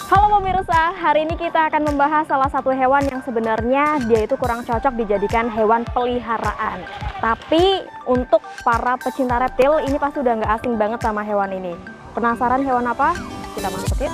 Halo pemirsa, hari ini kita akan membahas salah satu hewan yang sebenarnya dia itu kurang cocok dijadikan hewan peliharaan. Tapi untuk para pecinta reptil ini pasti udah nggak asing banget sama hewan ini. Penasaran hewan apa? Kita masuk yuk.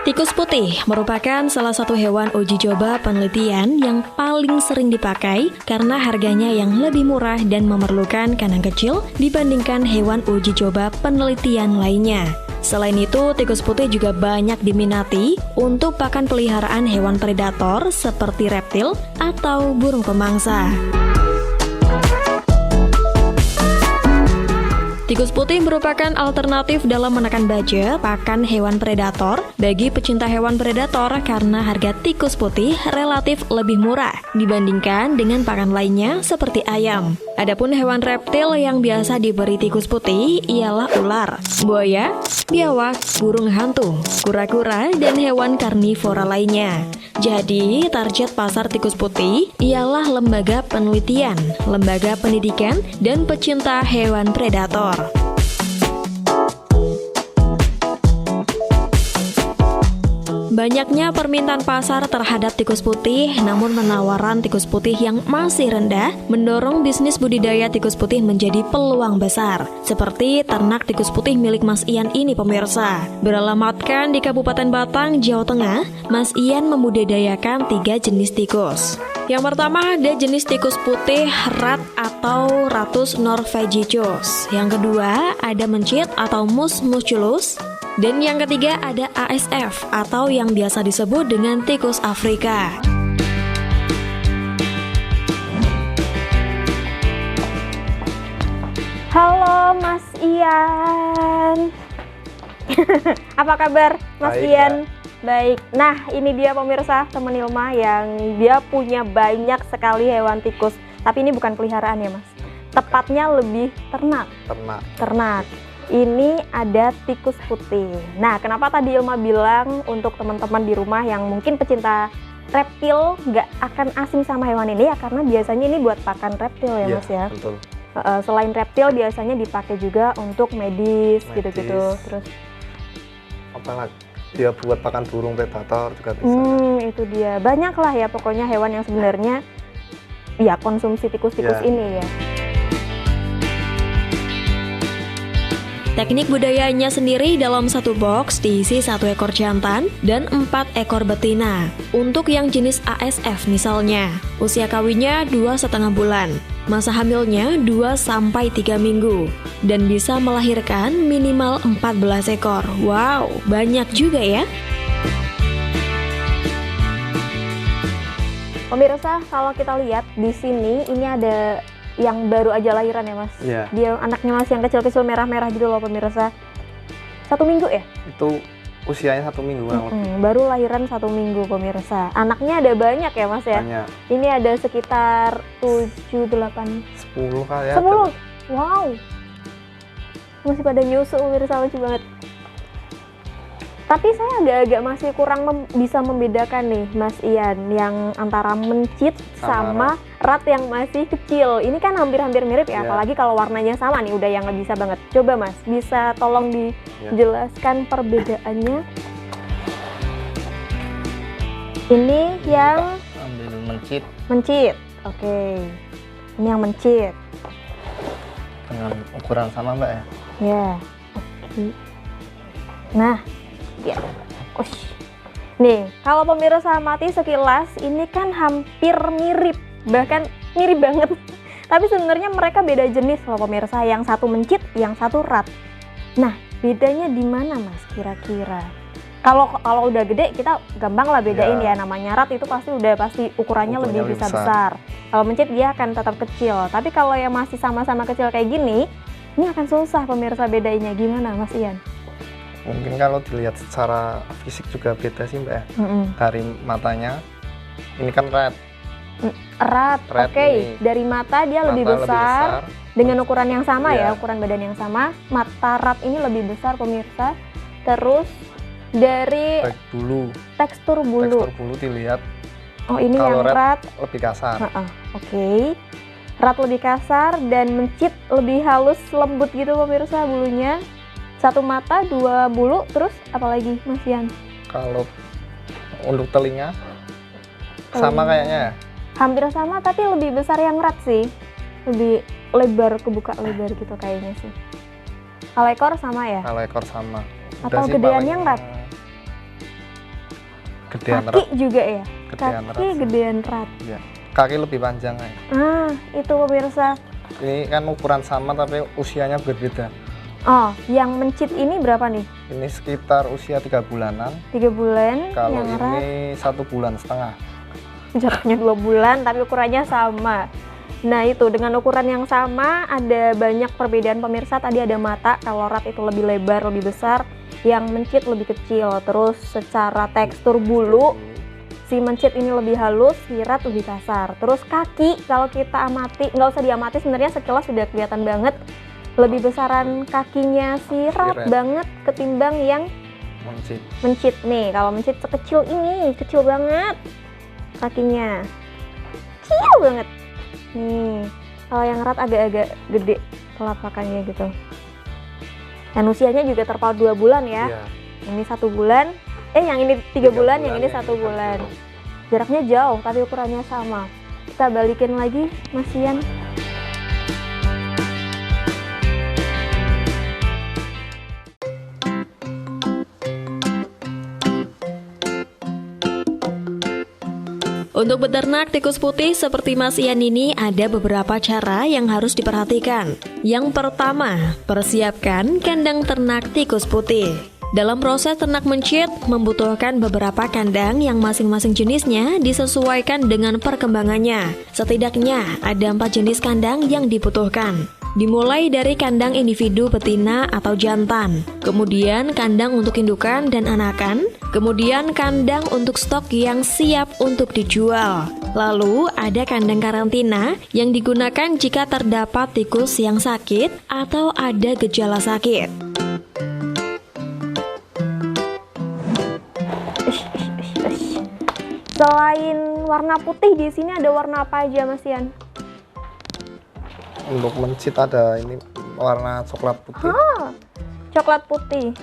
Tikus putih merupakan salah satu hewan uji coba penelitian yang paling sering dipakai karena harganya yang lebih murah dan memerlukan kandang kecil dibandingkan hewan uji coba penelitian lainnya. Selain itu, tikus putih juga banyak diminati untuk pakan peliharaan hewan predator seperti reptil atau burung pemangsa. Tikus putih merupakan alternatif dalam menekan budget pakan hewan predator bagi pecinta hewan predator karena harga tikus putih relatif lebih murah dibandingkan dengan pakan lainnya seperti ayam. Adapun hewan reptil yang biasa diberi tikus putih ialah ular, buaya, biawak, burung hantu, kura-kura, dan hewan karnivora lainnya. Jadi, target pasar tikus putih ialah lembaga penelitian, lembaga pendidikan, dan pecinta hewan predator. Banyaknya permintaan pasar terhadap tikus putih, namun penawaran tikus putih yang masih rendah mendorong bisnis budidaya tikus putih menjadi peluang besar. Seperti ternak tikus putih milik Mas Ian ini pemirsa. Beralamatkan di Kabupaten Batang, Jawa Tengah, Mas Ian membudidayakan 3 jenis tikus. Yang pertama ada jenis tikus putih rat atau Ratus norvegicus. Yang kedua ada mencit atau Mus musculus. Dan yang ketiga ada ASF atau yang biasa disebut dengan tikus Afrika. Halo Mas Ian. Apa kabar Mas Baik, Ian? Kak. Baik. Nah, ini dia pemirsa teman Ilma yang dia punya banyak sekali hewan tikus. Tapi ini bukan peliharaan ya Mas. Tepatnya lebih ternak. Ini ada tikus putih. Nah, kenapa tadi Ilma bilang untuk teman-teman di rumah yang mungkin pecinta reptil nggak akan asing sama hewan ini ya karena biasanya ini buat pakan reptil ya Mas ya. Betul. Selain reptil biasanya dipakai juga untuk medis. Gitu-gitu. Terus Apalagi dia buat pakan burung predator juga bisa. itu dia. Banyak lah ya pokoknya hewan yang sebenarnya ya konsumsi tikus-tikus ini ya. Teknik budayanya sendiri dalam satu box diisi 1 ekor jantan dan 4 ekor betina. Untuk yang jenis ASF misalnya, usia kawinnya 2,5 bulan, masa hamilnya 2-3 minggu, dan bisa melahirkan minimal 14 ekor. Wow, banyak juga ya. Pemirsa, kalau kita lihat di sini ini ada yang baru aja lahiran ya Mas. Iya. Dia anaknya masih yang kecil-kecil merah-merah gitu loh pemirsa. 1 minggu ya? Itu usianya 1 minggu kurang lebih. Baru lahiran 1 minggu pemirsa. Anaknya ada banyak ya Mas ya? Banyak. Ini ada sekitar 7-8 10 kali ya. 10. Wow. Masih pada nyusu pemirsa, lucu banget. Tapi saya agak-agak masih kurang bisa membedakan nih Mas Ian yang antara mencit sama rat yang masih kecil. Ini kan hampir-hampir mirip ya, apalagi kalau warnanya sama nih udah yang nggak bisa banget. Coba Mas, bisa tolong dijelaskan perbedaannya? Ini yang Ambil mencit mencit. Oke. Ini yang mencit. dengan ukuran sama Mbak ya. Ya. Oke. Nah, ya. Ush. Nih, kalau pemirsa amati sekilas ini kan hampir mirip, bahkan mirip banget. Tapi sebenarnya mereka beda jenis loh pemirsa, yang satu mencit, yang satu rat. Nah, bedanya di mana Mas kira-kira? Kalau udah gede kita gampang lah bedain ya, namanya rat itu pasti ukurannya lebih bisa besar. Kalau mencit dia akan tetap kecil. Tapi kalau yang masih sama-sama kecil kayak gini, Ini akan susah pemirsa bedainya, gimana Mas Ian? Mungkin kalau dilihat secara fisik juga beda sih Mbak ya. Dari matanya, ini kan red. Erat, Red oke. ini. Dari mata dia lebih Mata besar, dengan ukuran yang sama ya, Iya. ukuran badan yang sama. Mata rat ini lebih besar pemirsa. Terus dari Baik bulu, tekstur bulu. tekstur bulu dilihat Oh ini kalau yang red rat. lebih kasar. Oke. Rat lebih kasar dan mencit lebih halus, lembut gitu pemirsa bulunya. Satu mata, dua bulu, terus apalagi Mas Ian? Kalau untuk telinga sama kayaknya ya. Hampir sama tapi lebih besar yang rat sih. Lebih lebar, kebuka lebar gitu kayaknya sih. Kalau ekor sama ya? Kalau ekor sama. Atau sih gedean paling, yang rat? Gedean Kaki rat. juga ya? Gedean Kaki rat. gedean rat. Ya. Kaki lebih panjang ya. Itu pemirsa. Ini kan ukuran sama tapi usianya berbeda. Oh, yang mencit ini berapa nih? Ini sekitar usia 3 bulanan. 3 bulan. Kalau yang rat ini 1 bulan setengah. jaraknya 2 bulan tapi ukurannya sama. Nah itu dengan ukuran yang sama ada banyak perbedaan pemirsa. Tadi ada mata, kalau rat itu lebih lebar, lebih besar, yang mencit lebih kecil. Terus secara tekstur bulu, si mencit ini lebih halus, si rat lebih kasar. Terus kaki, kalau kita amati, nggak usah diamati sebenarnya sekilas sudah kelihatan banget lebih besaran kakinya si rat rat. banget ketimbang yang Mencit. mencit nih. Kalau mencit sekecil ini, kecil banget kakinya, kecil banget nih. Kalau yang rat agak-agak gede telapakannya gitu. Dan usianya juga terpaut 2 bulan ya. Iya. Ini 1 bulan, yang ini 3 bulan, yang ini 1 1 bulan. Jaraknya jauh tapi ukurannya sama. Kita balikin lagi Mas Ian. Untuk beternak tikus putih seperti Mas Ian ini ada beberapa cara yang harus diperhatikan. Yang pertama, persiapkan kandang ternak tikus putih. Dalam proses ternak mencit membutuhkan beberapa kandang yang masing-masing jenisnya disesuaikan dengan perkembangannya. Setidaknya ada 4 jenis kandang yang dibutuhkan. Dimulai dari kandang individu betina atau jantan, kemudian kandang untuk indukan dan anakan, kemudian kandang untuk stok yang siap untuk dijual. Lalu ada kandang karantina yang digunakan jika terdapat tikus yang sakit atau ada gejala sakit. Selain warna putih di sini ada warna apa aja Mas Ian? Untuk mencit ada ini warna coklat putih. Coklat putih.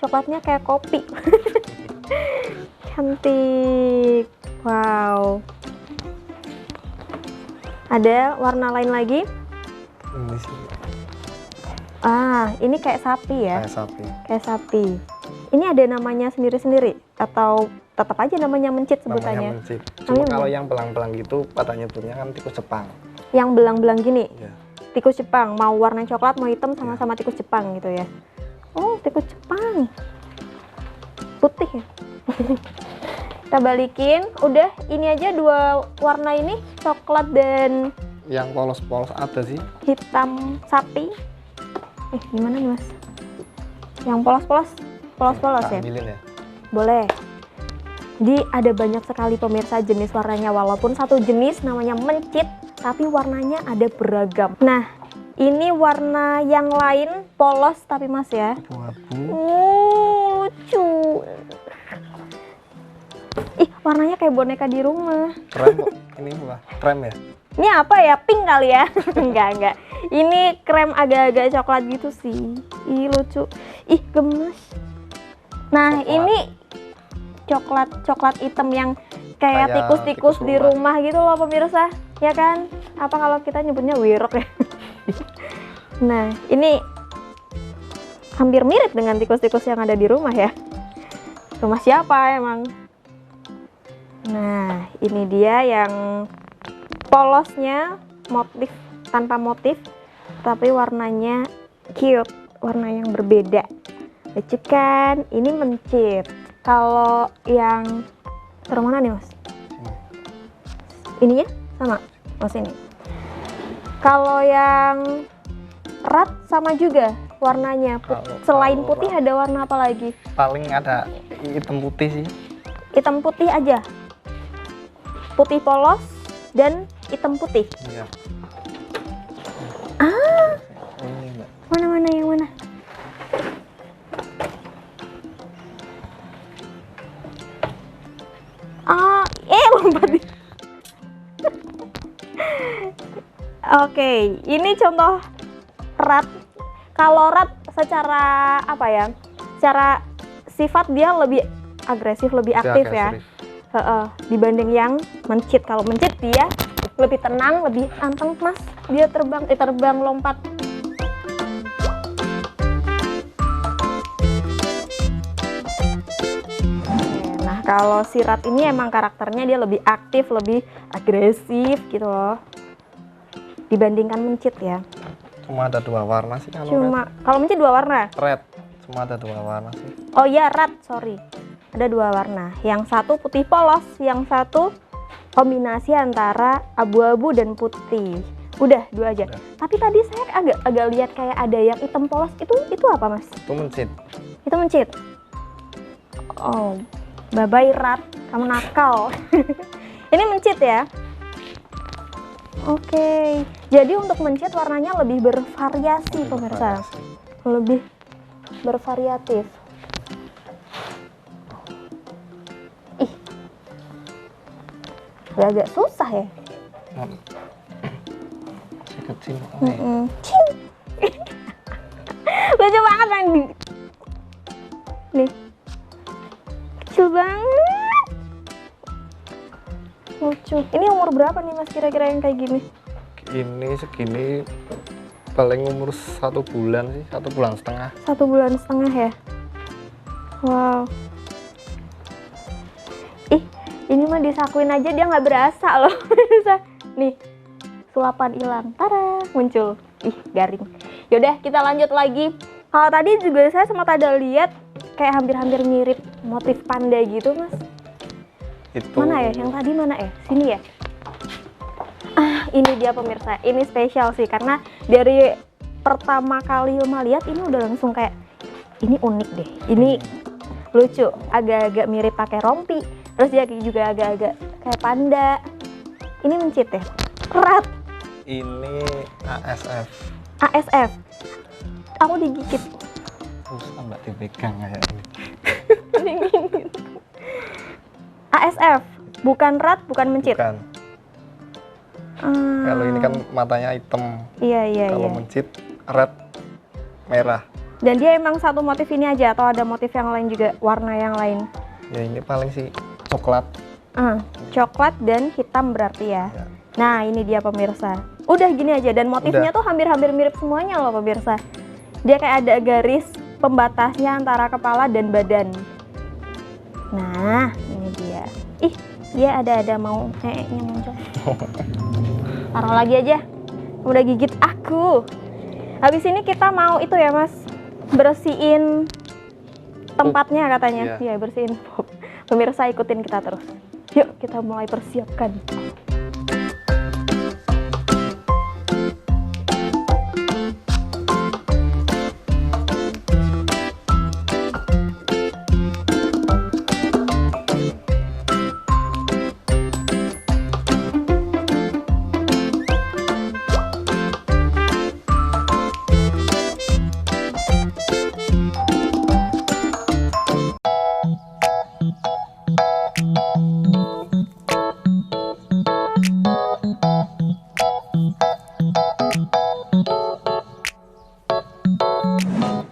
Coklatnya kayak kopi. Cantik. Wow. Ada warna lain lagi? Ini sih Ini kayak sapi ya? kayak sapi. Kayak sapi. Ini ada namanya sendiri-sendiri atau tetap aja namanya mencit Namanya sebutannya? mencit. Namanya Cuma apa? kalau yang belang-belang gitu pada nyebutnya kan tikus Jepang. Yang belang-belang gini? Ya. Tikus Jepang, mau warna coklat mau hitam sama-sama tikus Jepang gitu ya. Oh, tikus Jepang. Putih ya. Kita balikin. Udah, ini aja 2 warna ini, coklat dan Yang polos-polos ada sih. hitam sapi. Gimana nih Mas? Yang polos-polos? Polos-polos ya? Ambilin ya. Boleh. Jadi ada banyak sekali pemirsa jenis warnanya, walaupun satu jenis namanya mencit, tapi warnanya ada beragam. Nah, ini warna yang lain polos tapi Mas ya. Abu-abu. Lucu. Warnanya kayak boneka di rumah. Krem kok. Ini apa? Krem ya? Ini apa ya? Pink kali ya? Enggak. Ini krem agak-agak coklat gitu sih. Lucu. Gemes. Nah, Coklat. ini coklat hitam yang kayak Kayak tikus-tikus tikus di rumah gitu loh pemirsa. Ya kan? Apa kalau kita nyebutnya wirok ya? Nah, ini hampir mirip dengan tikus-tikus yang ada di rumah ya. Rumah siapa emang? Nah, ini dia yang polosnya motif tanpa motif, tapi warnanya cute, warna yang berbeda. Lucu kan? Ini mencit. Kalau yang taruh mana nih Mas? Ininya sama Mas ini. Kalau yang rat sama juga warnanya. Selain Kalau putih ada warna apa lagi? paling ada hitam putih sih. Hitam putih aja. Putih polos dan hitam putih. Iya. Ah, Ini Mbak. mana yang mana? Lompat. Oke, ini contoh rat. Kalau rat secara apa ya? Secara sifat dia lebih agresif, lebih aktif ya. Dibanding yang mencit. Kalau mencit dia lebih tenang, lebih anteng, Mas. Dia terbang lompat. Nah, kalau si rat ini emang karakternya dia lebih aktif, lebih agresif gitu loh. Dibandingkan mencit ya. Cuma ada 2 warna sih kalau Kalau mencit 2 warna. red. Cuma ada 2 warna sih. Oh iya, rat, sorry. Ada 2 warna. Yang satu putih polos, yang satu kombinasi antara abu-abu dan putih. Udah, 2 aja. Udah. Tapi tadi saya agak lihat kayak ada yang hitam polos. Itu apa, Mas? Itu mencit. Itu mencit. Oh, bye-bye rat, kamu nakal. Ini mencit ya. Oke. Jadi untuk mencit warnanya lebih bervariasi, pemirsa. Lebih bervariatif. Ih, agak susah ya. Masih kecil. Cing. Lucu banget kan? Nih, kecil banget. Lucu. Ini umur berapa nih Mas kira-kira yang kayak gini? Ini segini paling umur 1 bulan sih, 1 bulan setengah. 1 bulan setengah ya. Wow. Ih, ini mah disakuin aja dia nggak berasa loh. Nih, sulapan hilang. Tara, muncul. Ih, garing. Yaudah, kita lanjut lagi. Kalau tadi juga saya sempat ada lihat kayak hampir-hampir mirip motif panda gitu, Mas. Itu Mana ya? Yang tadi mana ya? Sini ya? Ah, ini dia pemirsa. Ini spesial sih karena dari pertama kali Ilma lihat ini udah langsung kayak ini unik deh. Ini lucu, agak-agak mirip pakai rompi. Terus dia juga agak-agak kayak panda. Ini mencit ya? Rat. Ini ASF. ASF. Aku digigit. Susah Mbak dipegang kayak ini. ASF, bukan rat, bukan mencit. Bukan. Kalau ini kan matanya hitam. Iya. Kalau mencit red merah. Dan dia emang satu motif ini aja atau ada motif yang lain juga, warna yang lain? Ya ini paling sih coklat. Coklat dan hitam berarti ya. Ya. Nah, ini dia pemirsa. Udah gini aja dan motifnya tuh hampir-hampir mirip semuanya loh pemirsa. Dia kayak ada garis pembatasnya antara kepala dan badan. Nah, ini dia. Ih, dia ada mau nya muncul. Taruh lagi aja. Udah gigit aku. Habis ini kita mau itu ya, Mas. Bersihin tempatnya katanya. Iya, bersihin pup. Pemirsa ikutin kita terus. Yuk, kita mulai persiapkan.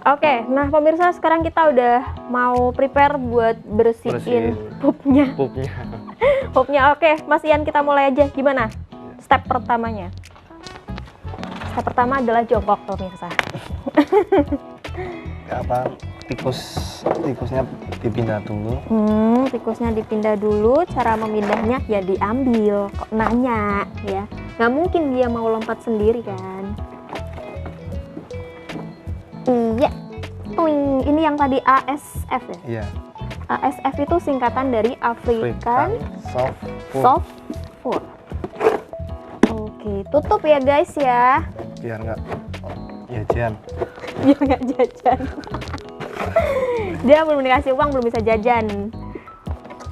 Oke, nah pemirsa sekarang kita udah mau prepare buat bersihin pupnya. Pupnya, oke, Mas Ian kita mulai aja. Gimana? Step pertamanya. Step pertama adalah jongkok pemirsa. Tikusnya dipindah dulu. Tikusnya dipindah dulu. Cara memindahnya ya diambil. Kok nanya ya? Nggak mungkin dia mau lompat sendiri kan? Iya. Ini yang tadi ASF ya? Iya. ASF itu singkatan dari African Soft Food. Oke, tutup ya guys ya. Biar nggak Jajan. Dia nggak jajan. Dia belum dikasih uang, belum bisa jajan.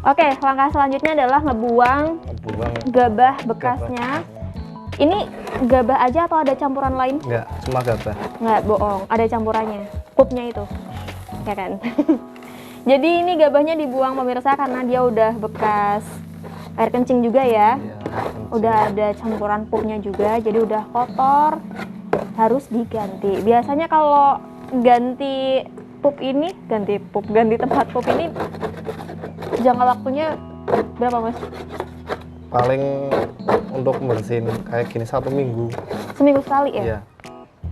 Oke, langkah selanjutnya adalah ngebuang Buang. gabah bekasnya. Ini gabah aja atau ada campuran lain? Enggak, cuma gabah. Nggak, bohong. Ada campurannya. Pupnya itu. Ya kan? Jadi ini gabahnya dibuang pemirsa karena dia udah bekas air kencing juga ya. Iya, Udah ada campuran pupnya juga, jadi udah kotor. Harus diganti. Biasanya kalau ganti tempat pup ini jangka waktunya berapa, Mas? paling untuk bersihin kayak gini 1 minggu. Seminggu sekali ya? Iya.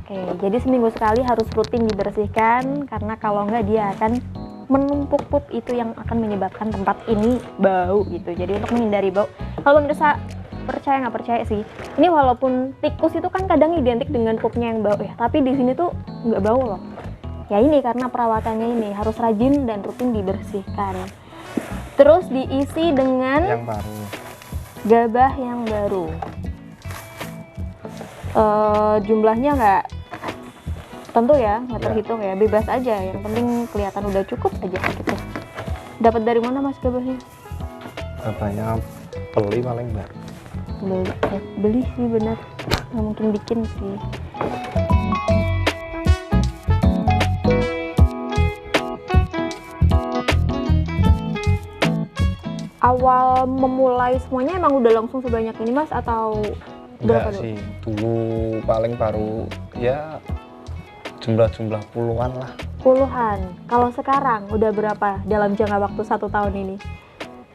Oke, jadi seminggu sekali harus rutin dibersihkan karena kalau enggak dia akan menumpuk pup itu yang akan menyebabkan tempat ini bau gitu. Jadi untuk menghindari bau, kalau pemirsa percaya nggak percaya sih, ini walaupun tikus itu kan kadang identik dengan pupnya yang bau ya, tapi di sini tuh nggak bau loh. Ya ini karena perawatannya ini harus rajin dan rutin dibersihkan. Terus diisi dengan Yang baru. gabah yang baru. Jumlahnya nggak tentu ya, nggak terhitung ya, bebas aja. Yang penting kelihatan udah cukup aja gitu. Dapat dari mana Mas gabahnya? Gabahnya beli paling baru. Beli sih bener, nggak mungkin bikin sih. Awal memulai semuanya emang udah langsung sebanyak ini Mas atau berapa Enggak dulu? sih, dulu paling baru ya jumlah puluhan lah. Puluhan. Kalau sekarang udah berapa dalam jangka waktu 1 tahun ini?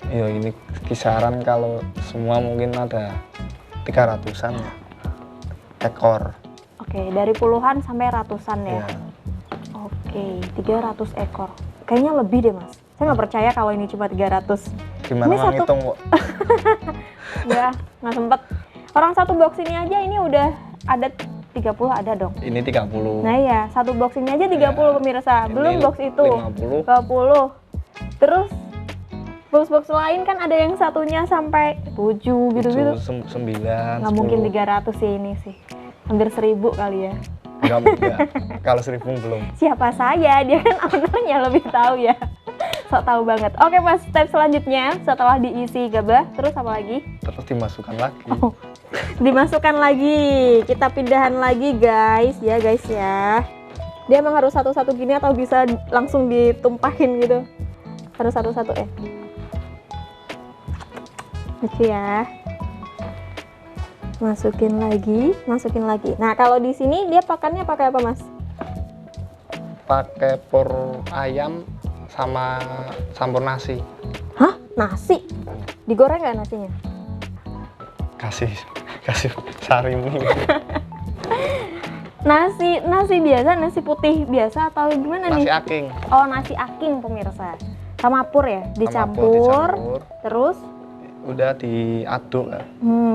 Ya ini kisaran kalau semua mungkin ada 300-an ya. Ekor. Oke, dari puluhan sampai ratusan ya? Ya. Oke, 300 ekor. Kayaknya lebih deh Mas. Saya nggak percaya kalau ini cuma 300. Gimana Ini mau satu- ngitung kok? Ya, nggak sempet. Orang satu box ini aja ini udah ada 30 ada dong. Ini 30. Nah iya, satu box ini aja 30 Ya, pemirsa. ini Belum box itu. 50. 20. Terus box-box lain kan ada yang satunya sampai 7 gitu-gitu. 9, Nggak mungkin 300 sih ini sih. Hampir 1000 kali ya. Enggak. Kalau 1000 belum. Siapa saya? Dia kan ownernya lebih tahu ya. Sok tahu banget. Oke Mas, step selanjutnya setelah diisi gabah, terus apa lagi? Terus dimasukkan lagi. Oh, dimasukkan lagi. Kita pindahan lagi guys ya. Dia emang harus satu-satu gini atau bisa langsung ditumpahin gitu? Harus satu-satu ya. Lucu ya. Masukin lagi. Nah, kalau di sini dia pakannya pakai apa, Mas? Pakai pur ayam sama campur nasi. Hah? Nasi? Digoreng nggak nasinya? Kasih sarimi. Nasi biasa, nasi putih biasa atau gimana Nasi nih? aking. Oh, nasi aking pemirsa. Sama pur ya? Sama pur Dicampur. dicampur. Terus Udah diaduk kan.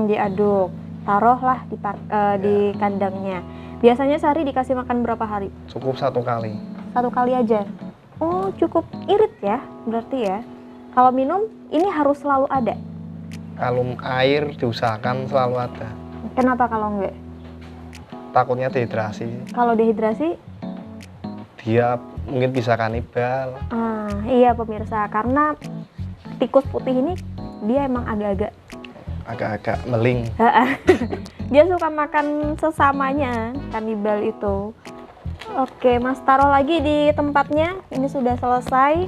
diaduk. Taruhlah di kandangnya. Biasanya sehari dikasih makan berapa hari? Cukup 1 kali. 1 kali aja. Oh, cukup irit ya, berarti ya. Kalau minum, ini harus selalu ada. Kalau air diusahakan selalu ada. Kenapa kalau enggak? Takutnya dehidrasi. Kalau dehidrasi, Dia mungkin bisa kanibal. iya pemirsa, karena tikus putih ini dia emang Agak-agak meling. dia suka makan sesamanya, kanibal itu. Oke, Mas taruh lagi di tempatnya. Ini sudah selesai.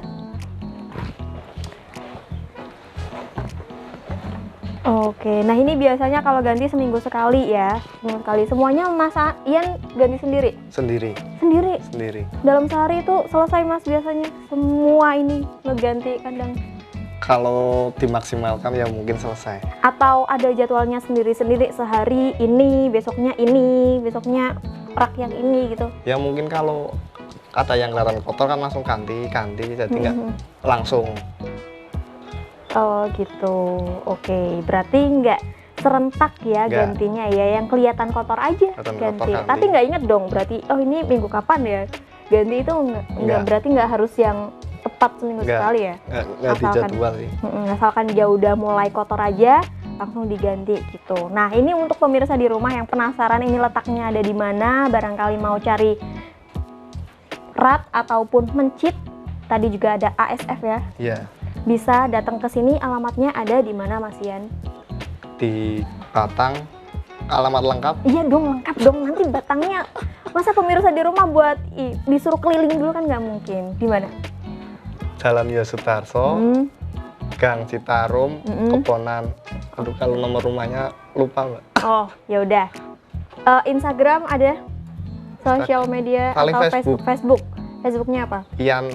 Oke, nah ini biasanya kalau ganti seminggu sekali ya. Seminggu sekali. Semuanya Mas Ian ganti sendiri? Sendiri. Sendiri? Dalam sehari itu selesai Mas biasanya? Semua ini ngeganti kandang? Kalau dimaksimalkan ya mungkin selesai. Atau ada jadwalnya sendiri-sendiri, sehari ini, besoknya rak yang ini gitu? Ya mungkin kalau ada yang kelihatan kotor kan langsung ganti jadi nggak langsung. Oh gitu, oke. Berarti nggak serentak ya Nggak. gantinya ya, yang kelihatan kotor aja Kelihatan ganti. kotor ganti. Tapi nggak inget dong berarti, oh ini minggu kapan ya ganti itu nggak Nggak. berarti nggak harus yang tepat seminggu Nggak. sekali ya? Nggak Asalkan- dijadwal sih. Asalkan dia udah mulai kotor aja, langsung diganti gitu. Nah, ini untuk pemirsa di rumah yang penasaran ini letaknya ada di mana, barangkali mau cari rat ataupun mencit, tadi juga ada ASF ya. Iya. Bisa datang ke sini, alamatnya ada di mana Mas Ian? Di Batang, alamat lengkap. Iya dong, lengkap dong. Nanti Batangnya masa pemirsa di rumah buat disuruh keliling dulu kan nggak mungkin. Di mana? Jalan Yosudarso, Gang Citarum, Keponan. Aduh, kalau nomor rumahnya lupa, Mbak. Oh, ya udah. Instagram ada? Sosial media Paling atau Facebook? Facebooknya apa? Ian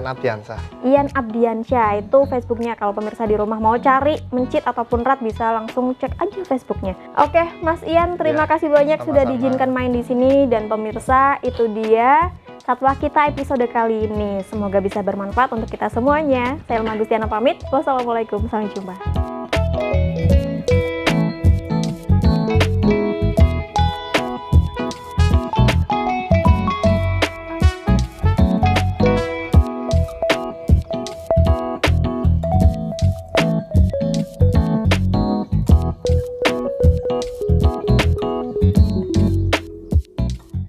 Abdiansyah. Ian Abdiansyah itu Facebooknya. Kalau pemirsa di rumah mau cari mencit ataupun rat bisa langsung cek aja Facebooknya. Oke, Mas Ian, terima Ya, kasih banyak sudah sama-sama. diizinkan main di sini. Dan pemirsa, itu dia satwa kita episode kali ini. Semoga bisa bermanfaat untuk kita semuanya. Saya Elma Gustiana pamit. Wassalamualaikum, sampai jumpa.